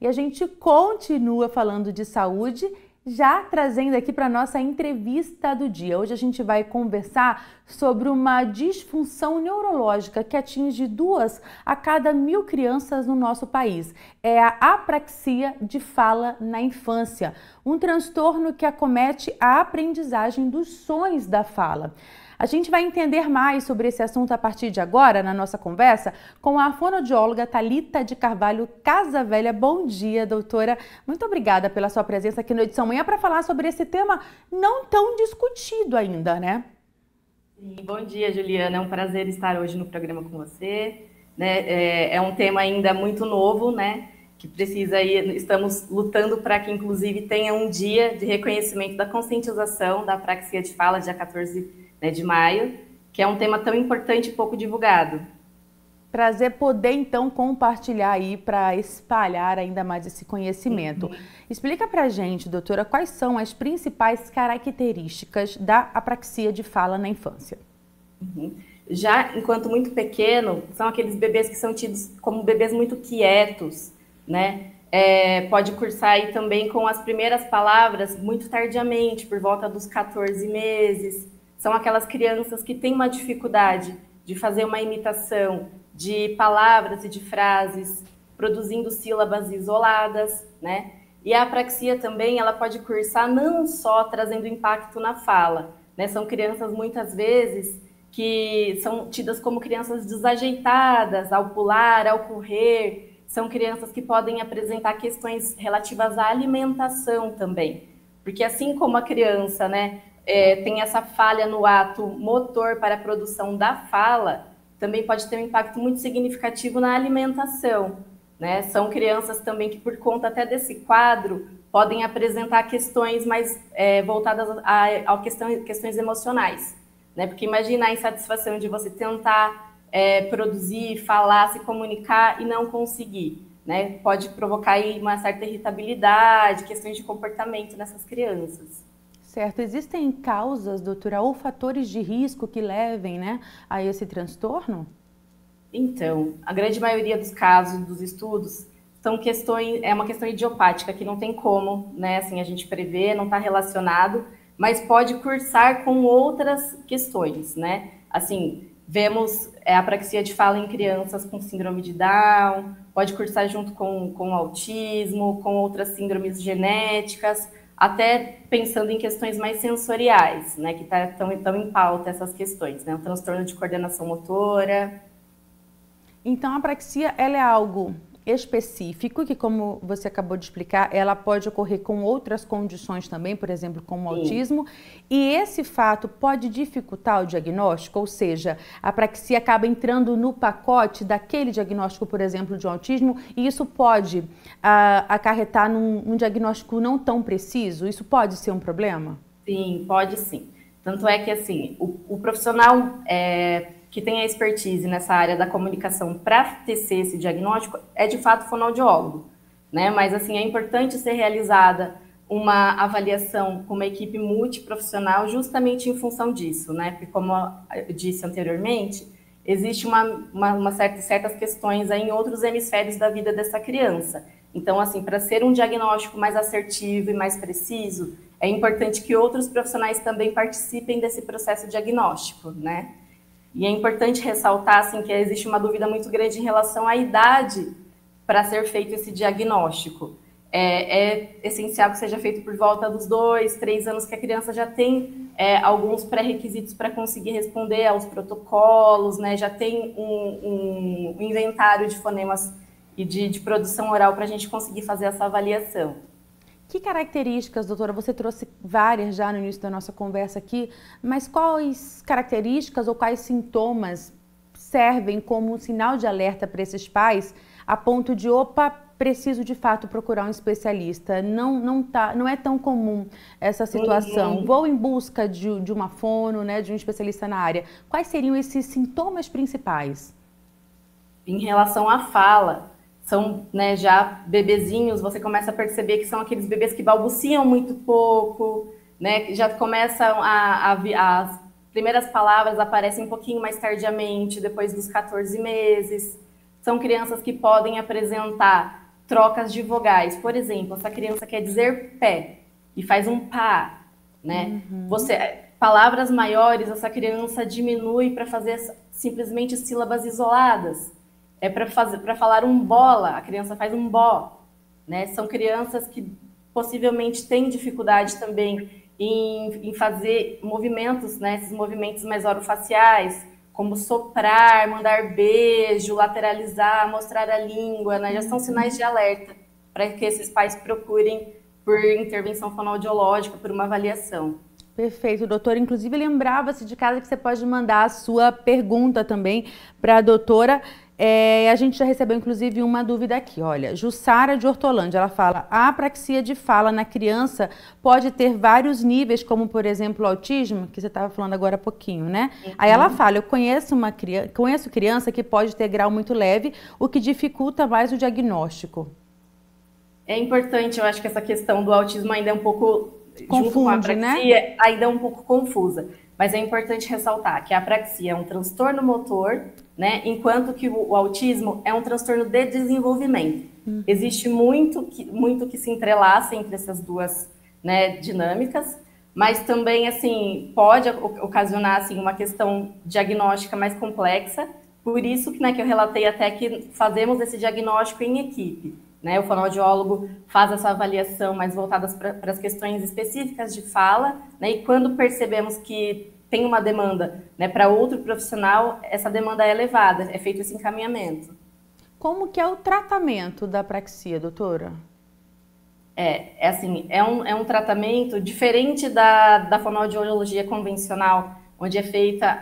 E a gente continua falando de saúde, já trazendo aqui para a nossa entrevista do dia. Hoje a gente vai conversar sobre uma disfunção neurológica que atinge 2 a cada 1.000 crianças no nosso país. É a apraxia de fala na infância, um transtorno que acomete a aprendizagem dos sons da fala. A gente vai entender mais sobre esse assunto a partir de agora, na nossa conversa, com a fonoaudióloga Thalita de Carvalho Casavelha. Bom dia, doutora. Muito obrigada pela sua presença aqui no Edição Manhã para falar sobre esse tema não tão discutido ainda, né? Sim, bom dia, Juliana. É um prazer estar hoje no programa com você. É um tema ainda muito novo, né? Que precisa ir, estamos lutando para que, inclusive, tenha um dia de reconhecimento da conscientização da apraxia de fala, dia 14, né, de maio, que é um tema tão importante e pouco divulgado. Prazer poder, então, compartilhar aí para espalhar ainda mais esse conhecimento. Uhum. Explica pra gente, doutora, quais são as principais características da apraxia de fala na infância? Uhum. Já enquanto muito pequeno, são aqueles bebês que são tidos como bebês muito quietos, né? Pode cursar aí também com as primeiras palavras muito tardiamente, por volta dos 14 meses. São aquelas crianças que têm uma dificuldade de fazer uma imitação de palavras e de frases, produzindo sílabas isoladas, né? E a apraxia também, ela pode cursar não só trazendo impacto na fala, né? São crianças muitas vezes que são tidas como crianças desajeitadas ao pular, ao correr. São crianças que podem apresentar questões relativas à alimentação também. Porque assim como a criança, né, tem essa falha no ato motor para a produção da fala, também pode ter um impacto muito significativo na alimentação, né? São crianças também que, por conta até desse quadro, podem apresentar questões mais voltadas a questões emocionais, né? Porque imagina a insatisfação de você tentar produzir, falar, se comunicar e não conseguir, né? Pode provocar aí uma certa irritabilidade, questões de comportamento nessas crianças. Certo. Existem causas, doutora, ou fatores de risco que levem, né, a esse transtorno? Então, a grande maioria dos casos, dos estudos, são questões, é uma questão idiopática, que não tem como, né, assim, a gente prever, não está relacionado, mas pode cursar com outras questões, né? Assim, vemos a apraxia de fala em crianças com síndrome de Down, pode cursar junto com autismo, com outras síndromes genéticas, até pensando em questões mais sensoriais, né, que estão em pauta essas questões, né, o transtorno de coordenação motora. Então, a apraxia, ela é algo específico, que como você acabou de explicar, ela pode ocorrer com outras condições também, por exemplo, como o Sim. autismo, e esse fato pode dificultar o diagnóstico, ou seja, a apraxia acaba entrando no pacote daquele diagnóstico, por exemplo, de autismo, e isso pode acarretar num diagnóstico não tão preciso? Isso pode ser um problema? Sim, pode sim. Tanto é que, assim, o profissional que tem a expertise nessa área da comunicação para tecer esse diagnóstico é, de fato, fonoaudiólogo, né? Mas, assim, é importante ser realizada uma avaliação com uma equipe multiprofissional justamente em função disso, né? Porque, como eu disse anteriormente, existe certas questões aí em outros hemisférios da vida dessa criança. Então, assim, para ser um diagnóstico mais assertivo e mais preciso, é importante que outros profissionais também participem desse processo diagnóstico, né? E é importante ressaltar, assim, que existe uma dúvida muito grande em relação à idade para ser feito esse diagnóstico. É essencial que seja feito por volta dos 2, 3 anos, que a criança já tem alguns pré-requisitos para conseguir responder aos protocolos, né? Já tem um inventário de fonemas e de produção oral para a gente conseguir fazer essa avaliação. Que características, doutora, você trouxe várias já no início da nossa conversa aqui, mas quais características ou quais sintomas servem como um sinal de alerta para esses pais a ponto de, opa, preciso de fato procurar um especialista? Não é tão comum essa situação. Vou em busca de uma fono, né, de um especialista na área. Quais seriam esses sintomas principais? Em relação à fala, são, né, já bebezinhos, você começa a perceber que são aqueles bebês que balbuciam muito pouco, né, que já começam as primeiras palavras aparecem um pouquinho mais tardiamente, depois dos 14 meses. São crianças que podem apresentar trocas de vogais. Por exemplo, essa criança quer dizer pé e faz um pá, né? Palavras maiores, essa criança diminui para fazer simplesmente sílabas isoladas. Para falar um bola, a criança faz um bó, né? São crianças que possivelmente têm dificuldade também em fazer movimentos, né? Esses movimentos mais orofaciais, como soprar, mandar beijo, lateralizar, mostrar a língua, né? Já são sinais de alerta para que esses pais procurem por intervenção fonoaudiológica, por uma avaliação. Perfeito, doutora. Inclusive, lembrava-se de casa que você pode mandar a sua pergunta também para a doutora. A gente já recebeu, inclusive, uma dúvida aqui. Olha, Jussara de Hortolândia, ela fala: a apraxia de fala na criança pode ter vários níveis, como, por exemplo, o autismo, que você estava falando agora há pouquinho, né? Aí ela fala: eu conheço criança que pode ter grau muito leve, o que dificulta mais o diagnóstico. É importante, eu acho que essa questão do autismo ainda é um pouco... Confunde, junto com a apraxia, né? ainda é um pouco confusa. Mas é importante ressaltar que a apraxia é um transtorno motor, né, enquanto que o autismo é um transtorno de desenvolvimento. Existe muito que se entrelaça entre essas duas, né, dinâmicas, mas também assim, pode ocasionar assim, uma questão diagnóstica mais complexa, por isso que, né, que eu relatei até que fazemos esse diagnóstico em equipe. Né, o fonoaudiólogo faz essa avaliação mais voltada para as questões específicas de fala, né, e quando percebemos que tem uma demanda, né, para outro profissional, essa demanda é elevada, é feito esse encaminhamento. Como que é o tratamento da apraxia, doutora? É um tratamento diferente da fonoaudiologia convencional, onde é feita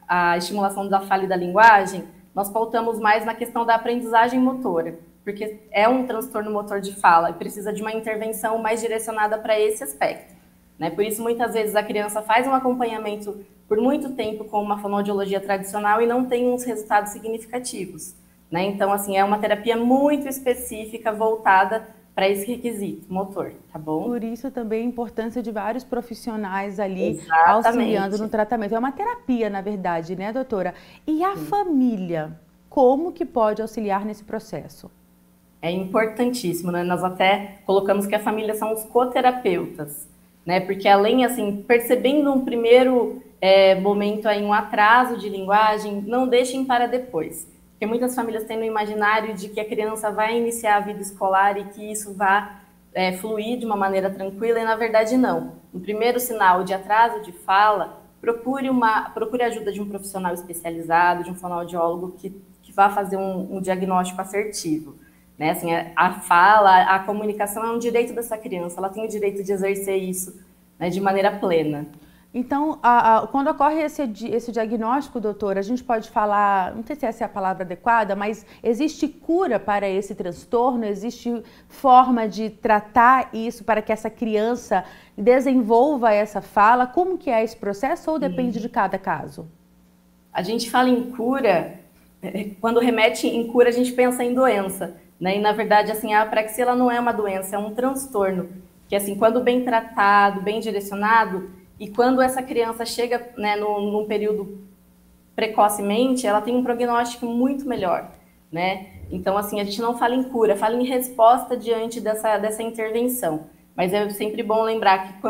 a estimulação da fala e da linguagem. Nós pautamos mais na questão da aprendizagem motora, porque é um transtorno motor de fala e precisa de uma intervenção mais direcionada para esse aspecto. Né? Por isso, muitas vezes, a criança faz um acompanhamento por muito tempo com uma fonoaudiologia tradicional e não tem uns resultados significativos. Né? Então, assim, é uma terapia muito específica, voltada para esse requisito motor, tá bom? Por isso também a importância de vários profissionais ali Exatamente. Auxiliando no tratamento. É uma terapia, na verdade, né, doutora? E a família, como que pode auxiliar nesse processo? É importantíssimo, né? Nós até colocamos que a família são os coterapeutas, né? Porque além, assim, percebendo um primeiro momento aí um atraso de linguagem, não deixem para depois. Porque muitas famílias têm no imaginário de que a criança vai iniciar a vida escolar e que isso vai fluir de uma maneira tranquila, e na verdade não. No primeiro sinal de atraso de fala, procure a ajuda de um profissional especializado, de um fonoaudiólogo que vá fazer um diagnóstico assertivo. Né? Assim, a fala, a comunicação é um direito dessa criança, ela tem o direito de exercer isso, né, de maneira plena. Então, quando ocorre esse diagnóstico, doutora, a gente pode falar, não sei se essa é a palavra adequada, mas existe cura para esse transtorno? Existe forma de tratar isso para que essa criança desenvolva essa fala? Como que é esse processo ou depende de cada caso? A gente fala em cura, quando remete em cura a gente pensa em doença, né? E na verdade, assim, a apraxia ela não é uma doença, é um transtorno, que assim, quando bem tratado, bem direcionado, e quando essa criança chega, né, num período precocemente, ela tem um prognóstico muito melhor, né? Então, assim, a gente não fala em cura, fala em resposta diante dessa intervenção. Mas é sempre bom lembrar que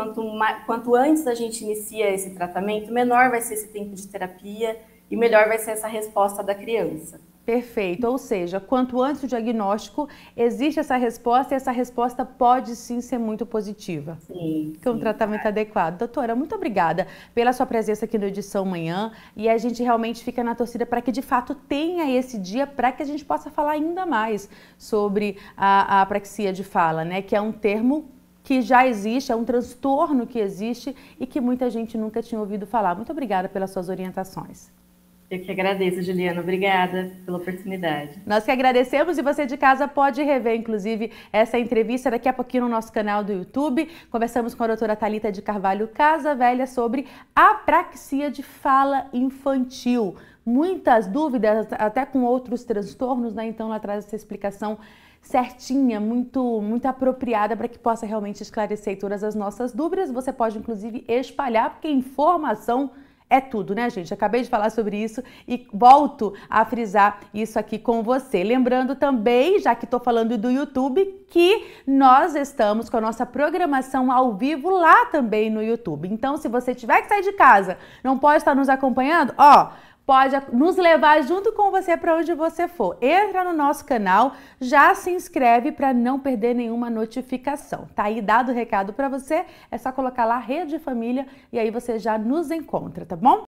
quanto antes a gente inicia esse tratamento, menor vai ser esse tempo de terapia e melhor vai ser essa resposta da criança. Perfeito, ou seja, quanto antes o diagnóstico, existe essa resposta e essa resposta pode sim ser muito positiva. Sim. Com um tratamento adequado. Doutora, muito obrigada pela sua presença aqui no Edição Manhã e a gente realmente fica na torcida para que de fato tenha esse dia para que a gente possa falar ainda mais sobre a apraxia de fala, né? Que é um termo que já existe, é um transtorno que existe e que muita gente nunca tinha ouvido falar. Muito obrigada pelas suas orientações. Eu que agradeço, Juliana. Obrigada pela oportunidade. Nós que agradecemos e você de casa pode rever, inclusive, essa entrevista daqui a pouquinho no nosso canal do YouTube. Conversamos com a doutora Thalita de Carvalho Casavelha sobre apraxia de fala infantil. Muitas dúvidas, até com outros transtornos, né? Então ela traz essa explicação certinha, muito apropriada para que possa realmente esclarecer todas as nossas dúvidas. Você pode, inclusive, espalhar, porque informação é tudo, né, gente? Acabei de falar sobre isso e volto a frisar isso aqui com você. Lembrando também, já que estou falando do YouTube, que nós estamos com a nossa programação ao vivo lá também no YouTube. Então, se você tiver que sair de casa, não pode estar nos acompanhando, pode nos levar junto com você para onde você for. Entra no nosso canal, já se inscreve para não perder nenhuma notificação. Tá aí dado o recado para você, é só colocar lá Rede Família e aí você já nos encontra, tá bom?